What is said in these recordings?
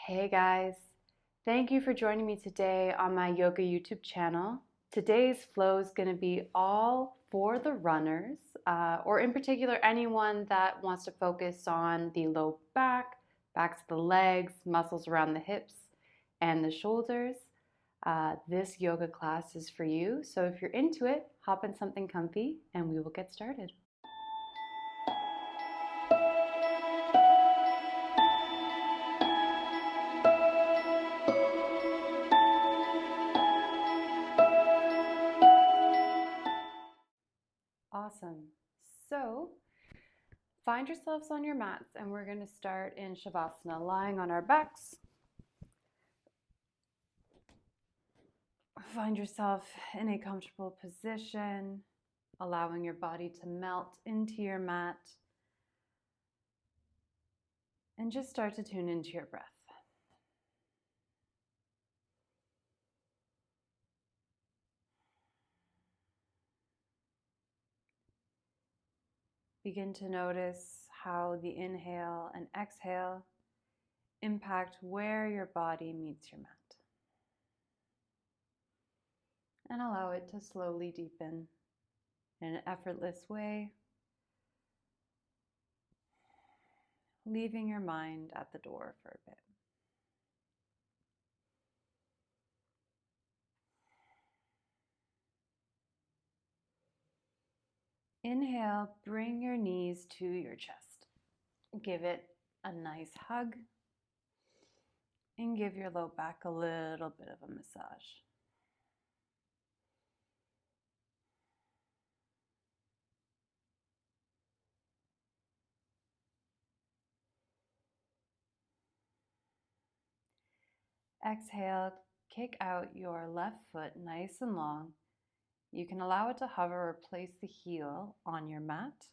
Hey guys, thank you for joining me today on my yoga YouTube channel. Today's flow is going to be all for the runners, or in particular anyone that wants to focus on the low back, backs of the legs, muscles around the hips and the shoulders. This yoga class is for you, so if you're into it, hop in something comfy and we will get started. Awesome. So find yourselves on your mats and we're going to start in Shavasana, lying on our backs. Find yourself in a comfortable position, allowing your body to melt into your mat. And just start to tune into your breath. Begin to notice how the inhale and exhale impact where your body meets your mat. And allow it to slowly deepen in an effortless way, leaving your mind at the door for a bit. Inhale, bring your knees to your chest. Give it a nice hug and give your low back a little bit of a massage. Exhale, kick out your left foot nice and long. You can allow it to hover or place the heel on your mat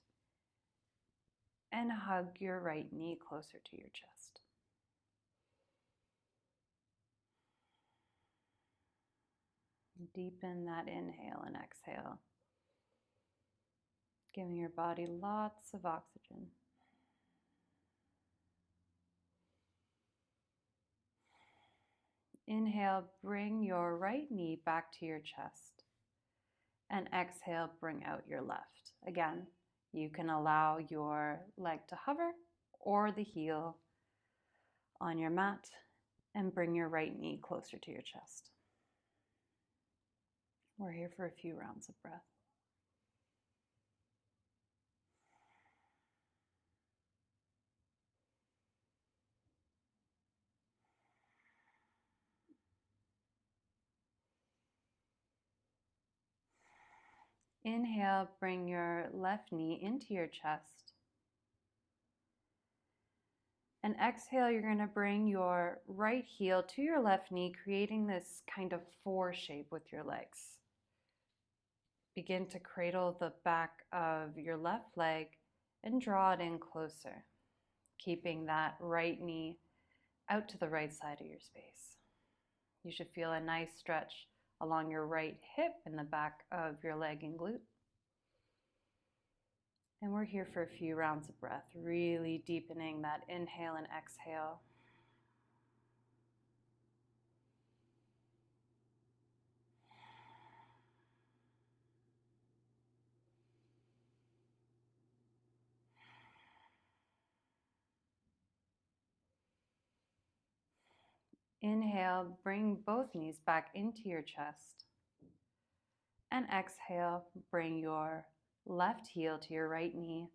and hug your right knee closer to your chest. Deepen that inhale and exhale, giving your body lots of oxygen. Inhale, bring your right knee back to your chest. And exhale, bring out your left. Again, you can allow your leg to hover or the heel on your mat and bring your right knee closer to your chest. We're here for a few rounds of breath. Inhale, bring your left knee into your chest. And exhale, you're going to bring your right heel to your left knee, creating this kind of four shape with your legs. Begin to cradle the back of your left leg and draw it in closer, keeping that right knee out to the right side of your space. You should feel a nice stretch along your right hip and the back of your leg and glute. And we're here for a few rounds of breath, really deepening that inhale and exhale. Inhale, bring both knees back into your chest. And exhale, bring your left heel to your right knee,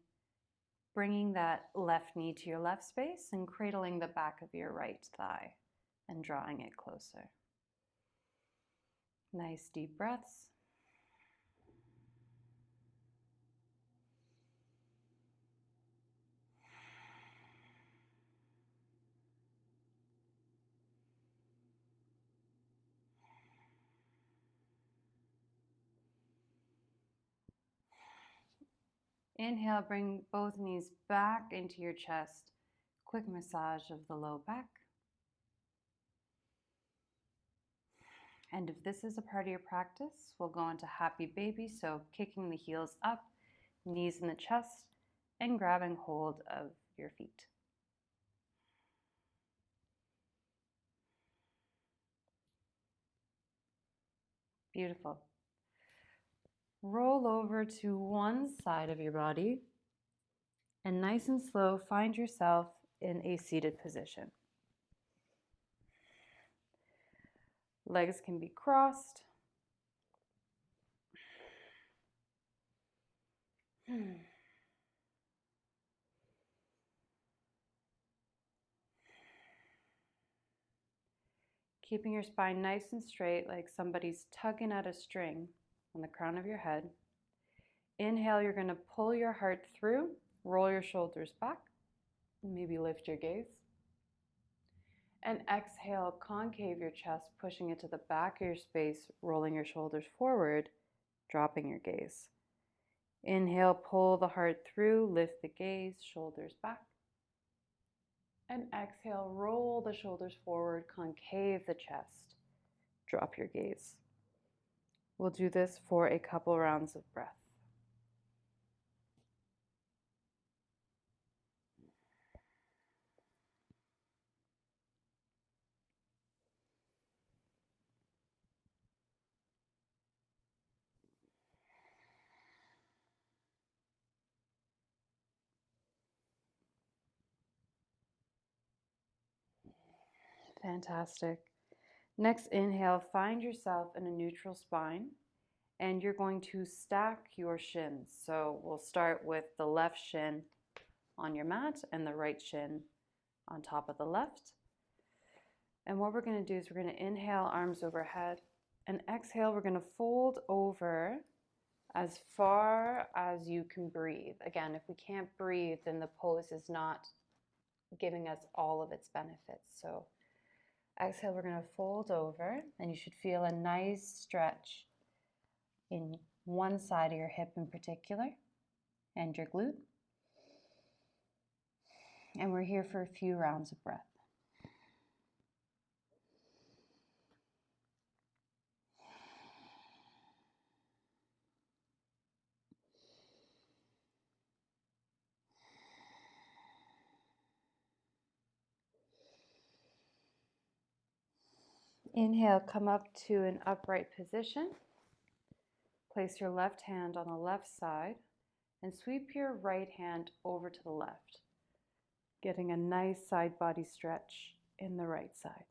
bringing that left knee to your left space and cradling the back of your right thigh and drawing it closer. Nice deep breaths. Inhale, bring both knees back into your chest. Quick massage of the low back. And if this is a part of your practice, we'll go into happy baby. So kicking the heels up, knees in the chest, and grabbing hold of your feet. Beautiful. Roll over to one side of your body and nice and slow find yourself in a seated position. Legs can be crossed. Keeping your spine nice and straight, like somebody's tugging at a string on the crown of your head. Inhale, you're going to pull your heart through, roll your shoulders back, maybe lift your gaze. And exhale, concave your chest, pushing it to the back of your space, rolling your shoulders forward, dropping your gaze. Inhale, pull the heart through, lift the gaze, shoulders back. And exhale, roll the shoulders forward, concave the chest, drop your gaze. We'll do this for a couple rounds of breath. Fantastic. Next inhale, find yourself in a neutral spine, and you're going to stack your shins. So we'll start with the left shin on your mat and the right shin on top of the left. And what we're going to do is we're going to inhale, arms overhead, and exhale, we're going to fold over as far as you can breathe. Again, if we can't breathe, then the pose is not giving us all of its benefits. So exhale, we're going to fold over, and you should feel a nice stretch in one side of your hip in particular and your glute. And we're here for a few rounds of breath. Inhale, come up to an upright position. Place your left hand on the left side and sweep your right hand over to the left, getting a nice side body stretch in the right side.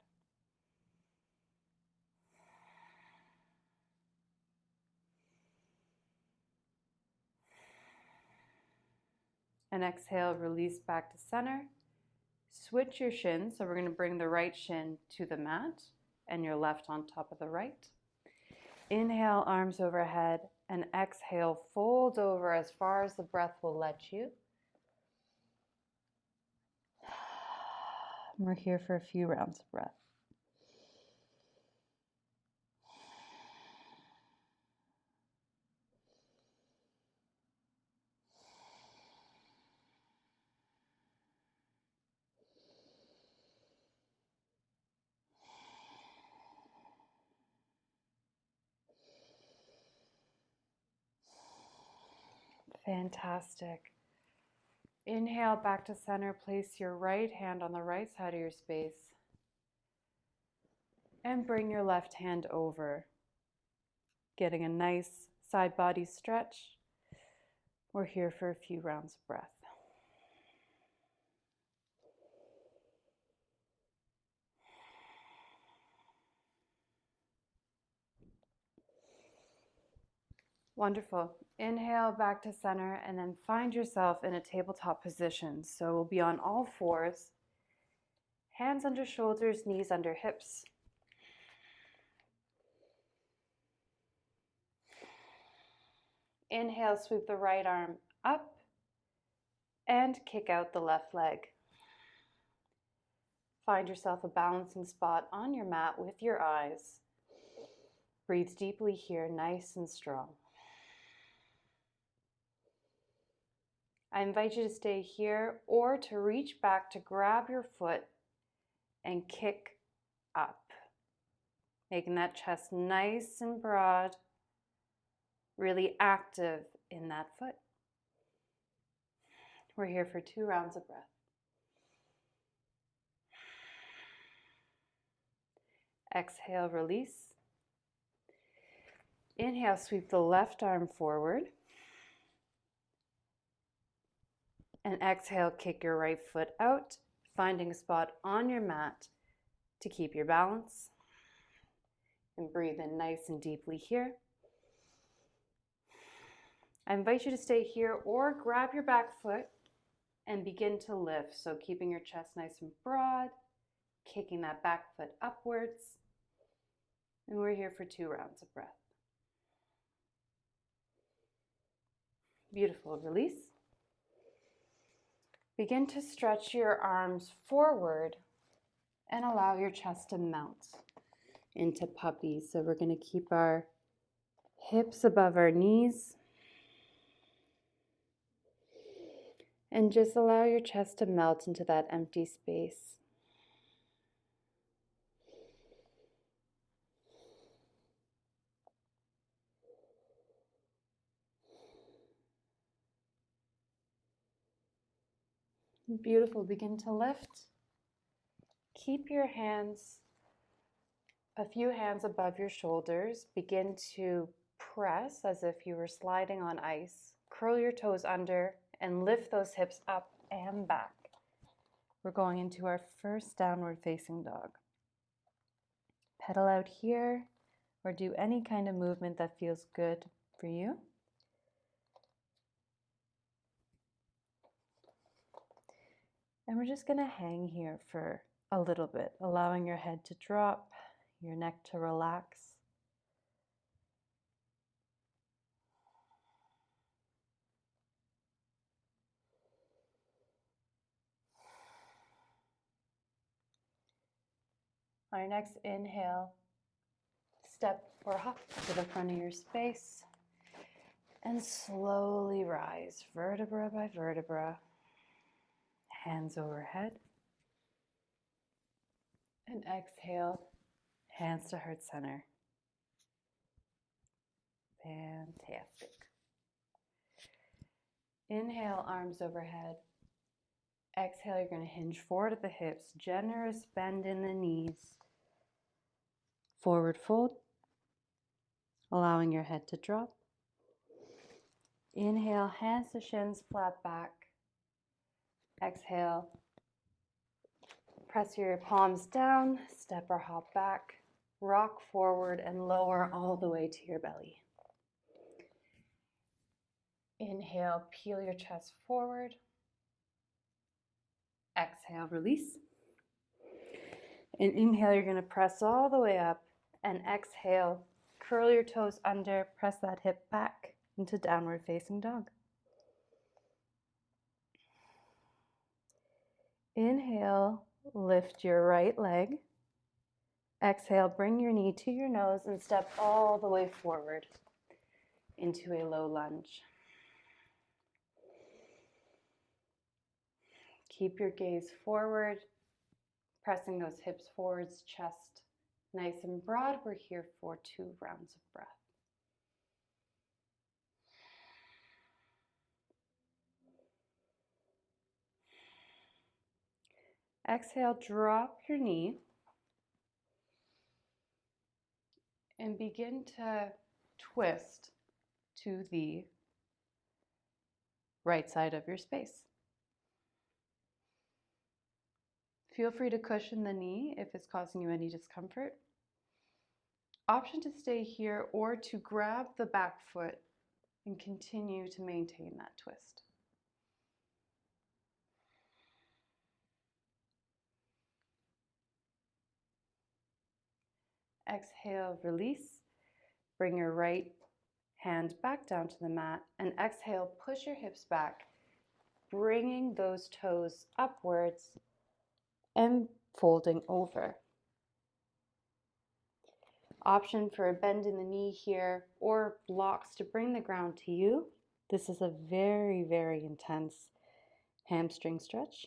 And exhale, release back to center. Switch your shins, so we're going to bring the right shin to the mat and your left on top of the right. Inhale, arms overhead, and exhale, fold over as far as the breath will let you. We're here for a few rounds of breath. Fantastic. Inhale back to center. Place your right hand on the right side of your space. And bring your left hand over, getting a nice side body stretch. We're here for a few rounds of breath. Wonderful. Inhale back to center and then find yourself in a tabletop position. So we'll be on all fours, hands under shoulders, knees under hips. Inhale, sweep the right arm up and kick out the left leg. Find yourself a balancing spot on your mat with your eyes. Breathe deeply here, nice and strong. I invite you to stay here or to reach back to grab your foot and kick up, making that chest nice and broad, really active in that foot. We're here for 2 rounds of breath. Exhale, release. Inhale, sweep the left arm forward. And exhale, kick your right foot out, finding a spot on your mat to keep your balance. And breathe in nice and deeply here. I invite you to stay here or grab your back foot and begin to lift. So keeping your chest nice and broad, kicking that back foot upwards. And we're here for 2 rounds of breath. Beautiful. Release. Begin to stretch your arms forward and allow your chest to mount into puppy. So we're going to keep our hips above our knees. And just allow your chest to melt into that empty space. Beautiful. Begin to lift. Keep your hands, a few hands above your shoulders. Begin to press as if you were sliding on ice. Curl your toes under and lift those hips up and back. We're going into our first downward facing dog. Pedal out here or do any kind of movement that feels good for you. And we're just going to hang here for a little bit, allowing your head to drop, your neck to relax. On your next inhale, step or hop to the front of your space and slowly rise, vertebra by vertebra, hands overhead. And exhale, hands to heart center. Fantastic. Inhale, arms overhead. Exhale, you're going to hinge forward at the hips, generous bend in the knees. Forward fold, allowing your head to drop. Inhale, hands to shins, flat back. Exhale, press your palms down, step or hop back, rock forward and lower all the way to your belly. Inhale, peel your chest forward. Exhale, release. And inhale, you're going to press all the way up. And exhale, curl your toes under, press that hip back into downward facing dog. Inhale, lift your right leg. Exhale, bring your knee to your nose and step all the way forward into a low lunge. Keep your gaze forward, pressing those hips forwards, chest nice and broad. We're here for 2 rounds of breath. Exhale, drop your knee and begin to twist to the right side of your space. Feel free to cushion the knee if it's causing you any discomfort. Option to stay here or to grab the back foot and continue to maintain that twist. Exhale, release. Bring your right hand back down to the mat and exhale, push your hips back, bringing those toes upwards and folding over. Option for a bend in the knee here or blocks to bring the ground to you. This is a very, very intense hamstring stretch.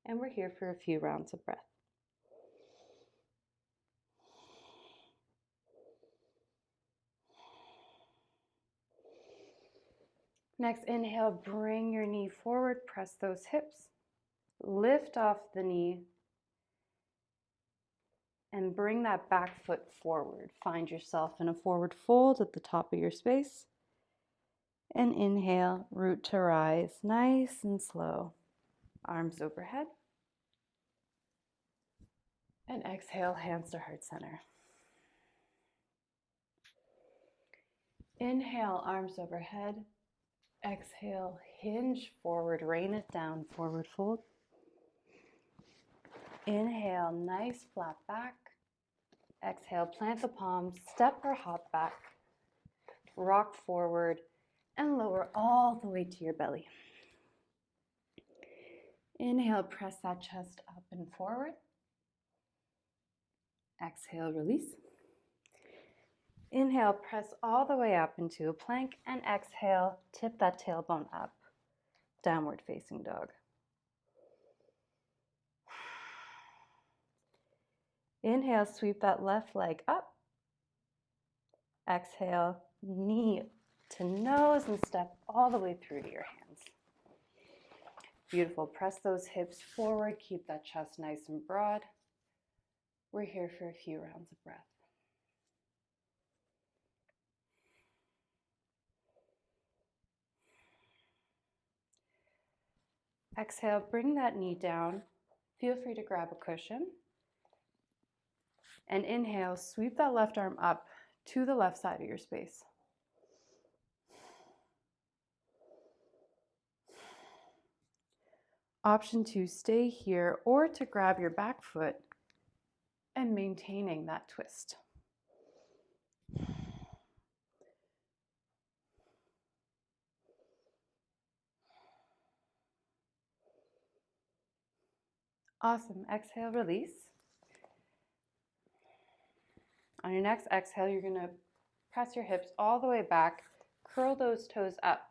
And we're here for a few rounds of breath. Next inhale, bring your knee forward, press those hips, lift off the knee, and bring that back foot forward. Find yourself in a forward fold at the top of your space. And inhale, root to rise, nice and slow. Arms overhead. And exhale, hands to heart center. Inhale, arms overhead. Exhale, hinge forward, rain it down, forward fold. Inhale, nice flat back. Exhale, plant the palms, step or hop back. Rock forward and lower all the way to your belly. Inhale, press that chest up and forward. Exhale, release. Inhale, press all the way up into a plank, and exhale, tip that tailbone up. Downward facing dog. Inhale, sweep that left leg up. Exhale, knee to nose and step all the way through to your hands. Beautiful. Press those hips forward. Keep that chest nice and broad. We're here for a few rounds of breath. Exhale, bring that knee down. Feel free to grab a cushion. And inhale, sweep that left arm up to the left side of your space. Option 2, stay here or to grab your back foot and maintaining that twist. Awesome. Exhale, release. On your next exhale, you're going to press your hips all the way back, curl those toes up,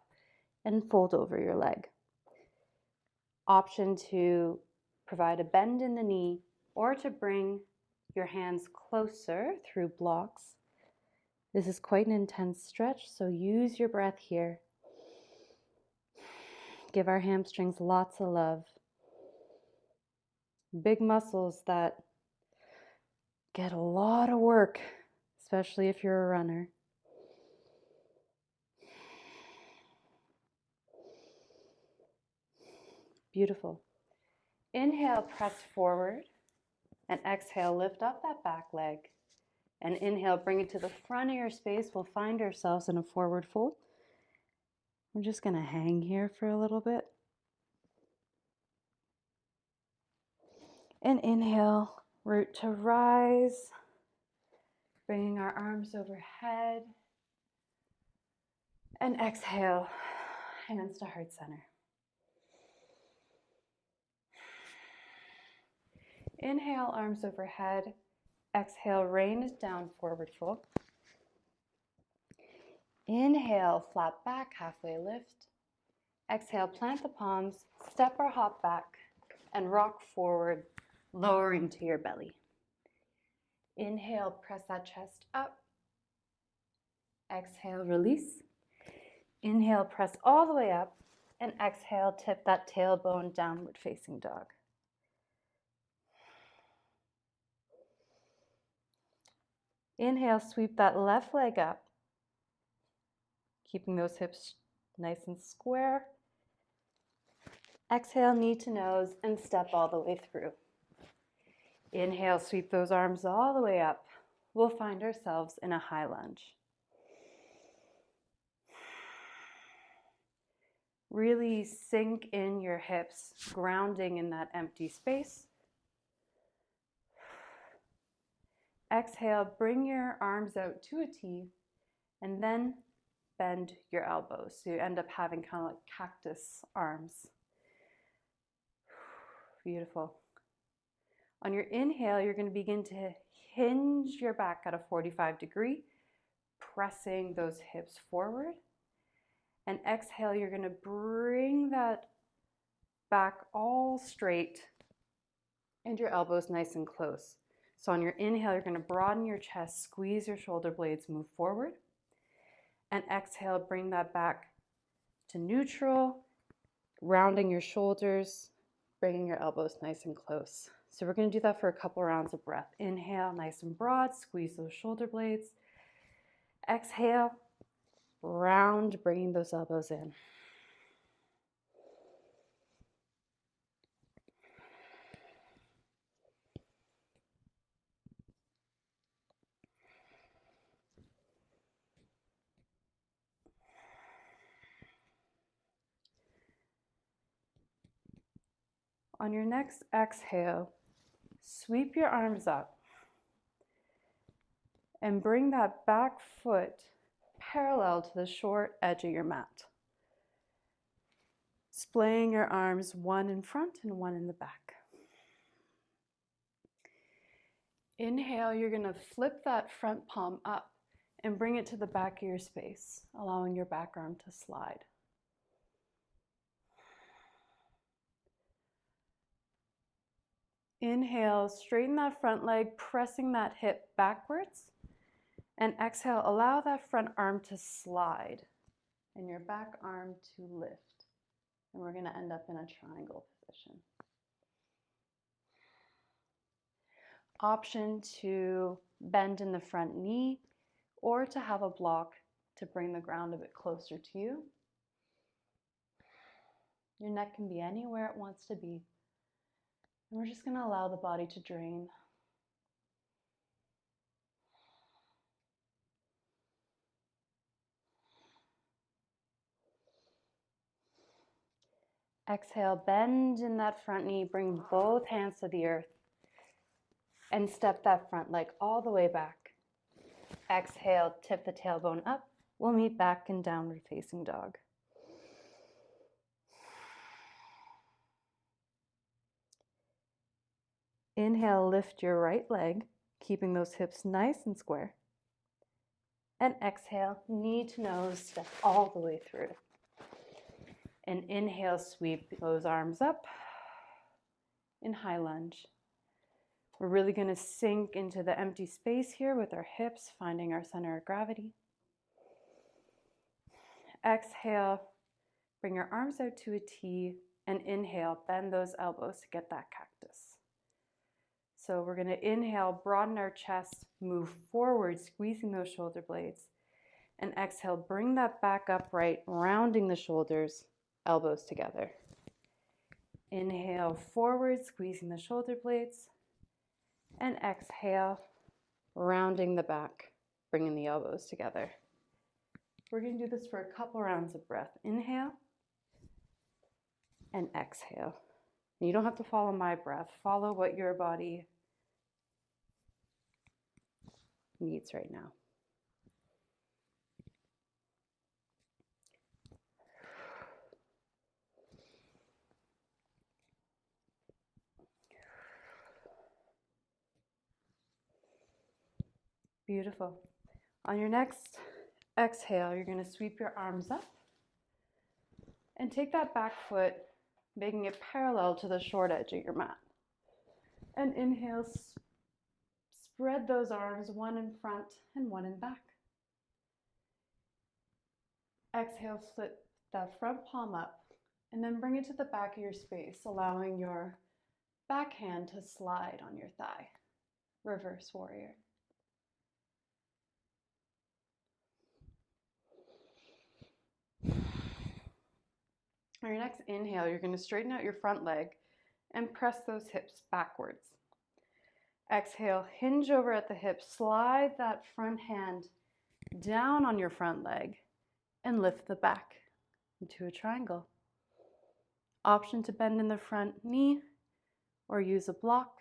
and fold over your leg. Option 2, provide a bend in the knee or to bring your hands closer through blocks. This is quite an intense stretch, so use your breath here. Give our hamstrings lots of love. Big muscles that get a lot of work, especially if you're a runner. Beautiful. Inhale, press forward, and exhale, lift up that back leg. And inhale, bring it to the front of your space. We'll find ourselves in a forward fold. I'm just going to hang here for a little bit. And inhale, root to rise, bringing our arms overhead. And exhale, hands to heart center. Inhale, arms overhead. Exhale, rain it down, forward fold. Inhale, flat back, halfway lift. Exhale, plant the palms, step or hop back, and rock forward, lowering to your belly. Inhale, press that chest up. Exhale, release. Inhale, press all the way up, and exhale, tip that tailbone, downward facing dog. Inhale, sweep that left leg up, keeping those hips nice and square. Exhale, knee to nose, and step all the way through. Inhale, sweep those arms all the way up. We'll find ourselves in a high lunge. Really sink in your hips, grounding in that empty space. Exhale, bring your arms out to a T, and then bend your elbows. So you end up having kind of like cactus arms. Beautiful. On your inhale, you're going to begin to hinge your back at a 45-degree, pressing those hips forward. And exhale, you're going to bring that back all straight and your elbows nice and close. So on your inhale, you're going to broaden your chest, squeeze your shoulder blades, move forward. And exhale, bring that back to neutral, rounding your shoulders, bringing your elbows nice and close. So we're going to do that for a couple rounds of breath. Inhale, nice and broad, squeeze those shoulder blades. Exhale, round, bringing those elbows in. On your next exhale, sweep your arms up and bring that back foot parallel to the short edge of your mat. Splaying your arms, one in front and one in the back. Inhale, you're going to flip that front palm up and bring it to the back of your space, allowing your back arm to slide. Inhale, straighten that front leg, pressing that hip backwards. And exhale, allow that front arm to slide and your back arm to lift. And we're going to end up in a triangle position. Option to bend in the front knee or to have a block to bring the ground a bit closer to you. Your neck can be anywhere it wants to be. And we're just going to allow the body to drain. Exhale, bend in that front knee, bring both hands to the earth, and step that front leg all the way back. Exhale, tip the tailbone up. We'll meet back in downward facing dog. Inhale, lift your right leg, keeping those hips nice and square. And exhale, knee to nose, step all the way through. And inhale, sweep those arms up in high lunge. We're really going to sink into the empty space here with our hips, finding our center of gravity. Exhale, bring your arms out to a T, and inhale, bend those elbows to get that cactus. So we're going to inhale, broaden our chest, move forward, squeezing those shoulder blades. And exhale, bring that back upright, rounding the shoulders, elbows together. Inhale, forward, squeezing the shoulder blades. And exhale, rounding the back, bringing the elbows together. We're going to do this for a couple rounds of breath. Inhale and exhale. And you don't have to follow my breath. Follow what your body needs right now. Beautiful. On your next exhale, you're going to sweep your arms up and take that back foot, making it parallel to the short edge of your mat. And inhale, spread those arms, one in front and one in back. Exhale, flip that front palm up and then bring it to the back of your space, allowing your back hand to slide on your thigh. Reverse warrior. On your next inhale, you're going to straighten out your front leg and press those hips backwards. Exhale, hinge over at the hip, slide that front hand down on your front leg and lift the back into a triangle. Option to bend in the front knee or use a block.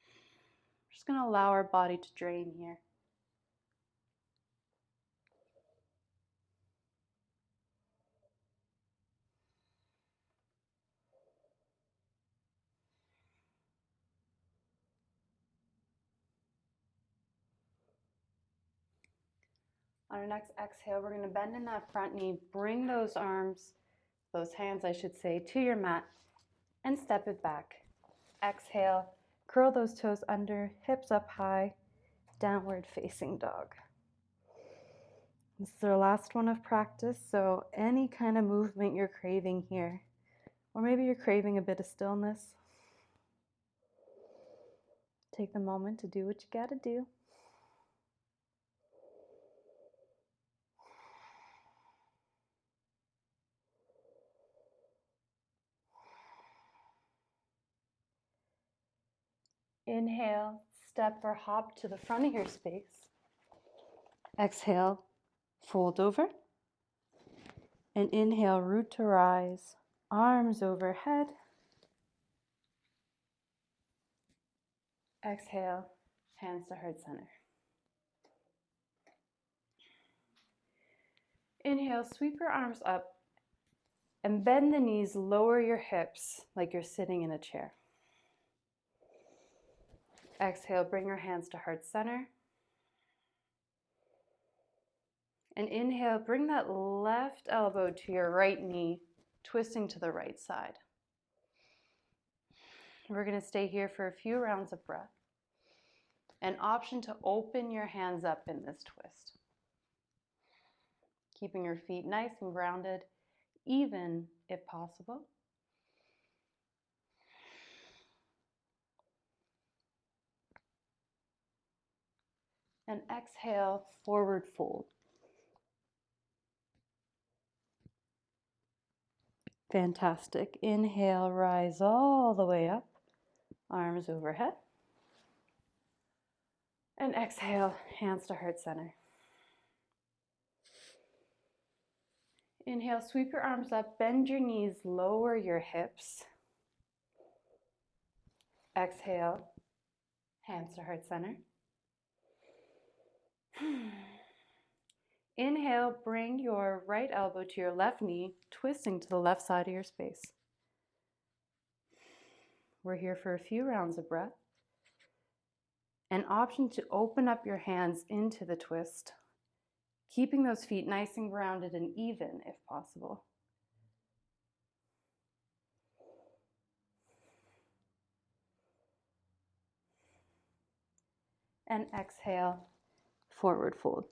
We're just going to allow our body to drain here. On our next exhale, we're going to bend in that front knee, bring those arms, those hands I should say, to your mat and step it back. Exhale, curl those toes under, hips up high, downward facing dog. This is our last one of practice, so any kind of movement you're craving here, or maybe you're craving a bit of stillness, Take the moment to do what you gotta do. Inhale, step or hop to the front of your space. Exhale, fold over. And inhale, root to rise, arms overhead. Exhale, hands to heart center. Inhale, sweep your arms up and bend the knees, lower your hips like you're sitting in a chair. Exhale, bring your hands to heart center. And inhale, bring that left elbow to your right knee, twisting to the right side. We're going to stay here for a few rounds of breath. An option to open your hands up in this twist. Keeping your feet nice and grounded, even if possible. And exhale, forward fold. Fantastic. Inhale, rise all the way up, arms overhead. And exhale, hands to heart center. Inhale, sweep your arms up, bend your knees, lower your hips. Exhale, hands to heart center. Inhale, bring your right elbow to your left knee, twisting to the left side of your space. We're here for a few rounds of breath. An option to open up your hands into the twist, keeping those feet nice and grounded and even if possible. And exhale, forward fold.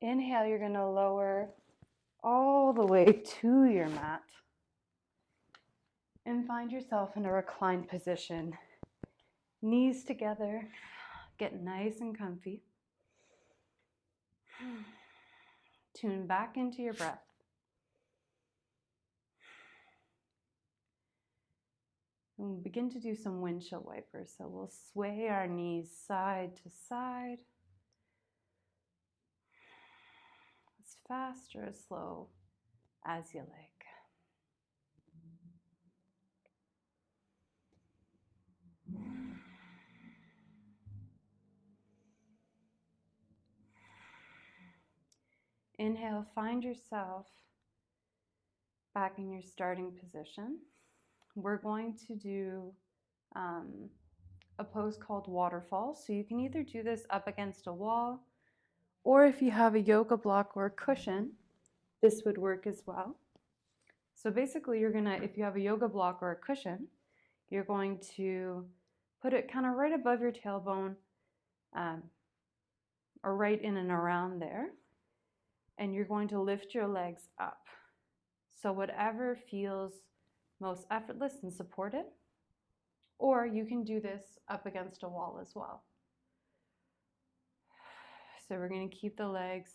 Inhale, you're going to lower all the way to your mat and find yourself in a reclined position. Knees together, get nice and comfy. Tune back into your breath. And we'll begin to do some windshield wipers. So we'll sway our knees side to side. As fast or as slow as you like. Inhale, find yourself back in your starting position. We're going to do a pose called waterfall. So you can either do this up against a wall, or if you have a yoga block or a cushion, this would work as well. So basically if you have a yoga block or a cushion, you're going to put it kind of right above your tailbone, or right in and around there. And you're going to lift your legs up. So whatever feels most effortless and supported, or you can do this up against a wall as well. So we're going to keep the legs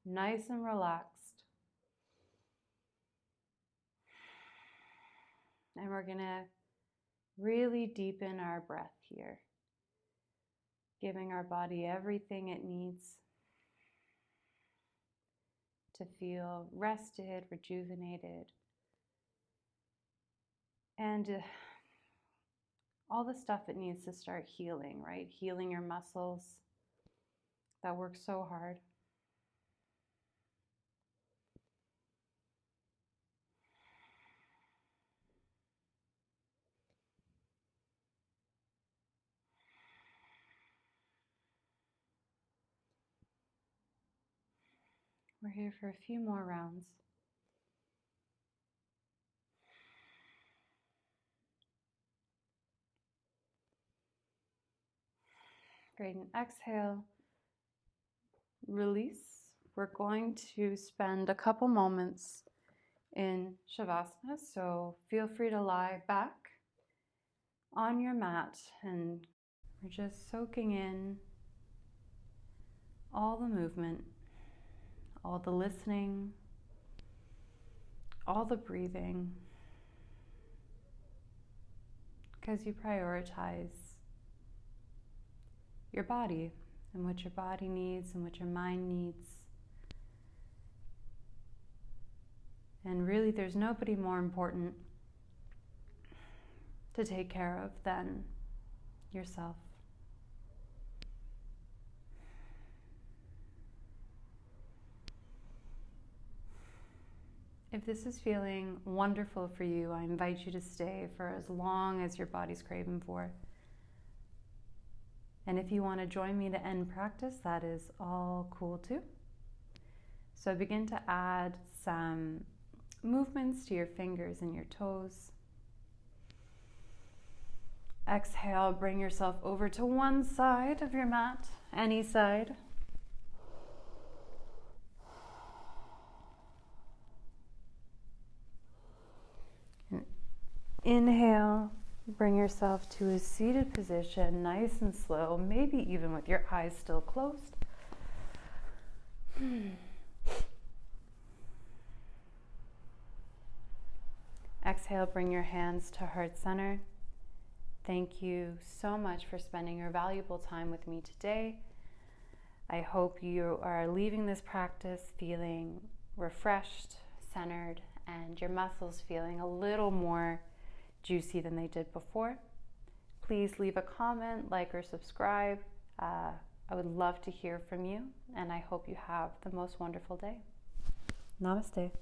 nice and relaxed. And we're going to really deepen our breath here, giving our body everything it needs to feel rested, rejuvenated, and all the stuff it needs to start healing, right? Healing your muscles that work so hard. We're here for a few more rounds. Great, and exhale, release. We're going to spend a couple moments in Shavasana, so feel free to lie back on your mat, and we're just soaking in all the movement, all the listening, all the breathing, because you prioritize your body and what your body needs and what your mind needs. And really, there's nobody more important to take care of than yourself. If this is feeling wonderful for you, I invite you to stay for as long as your body's craving for. And if you want to join me to end practice, that is all cool too. So begin to add some movements to your fingers and your toes. Exhale, bring yourself over to one side of your mat, any side. And inhale, bring yourself to a seated position, nice and slow, maybe even with your eyes still closed. Exhale, bring your hands to heart center. Thank you so much for spending your valuable time with me today. I hope you are leaving this practice feeling refreshed, centered, and your muscles feeling a little more juicy than they did before. Please leave a comment, like, or subscribe. I would love to hear from you, and I hope you have the most wonderful day. Namaste.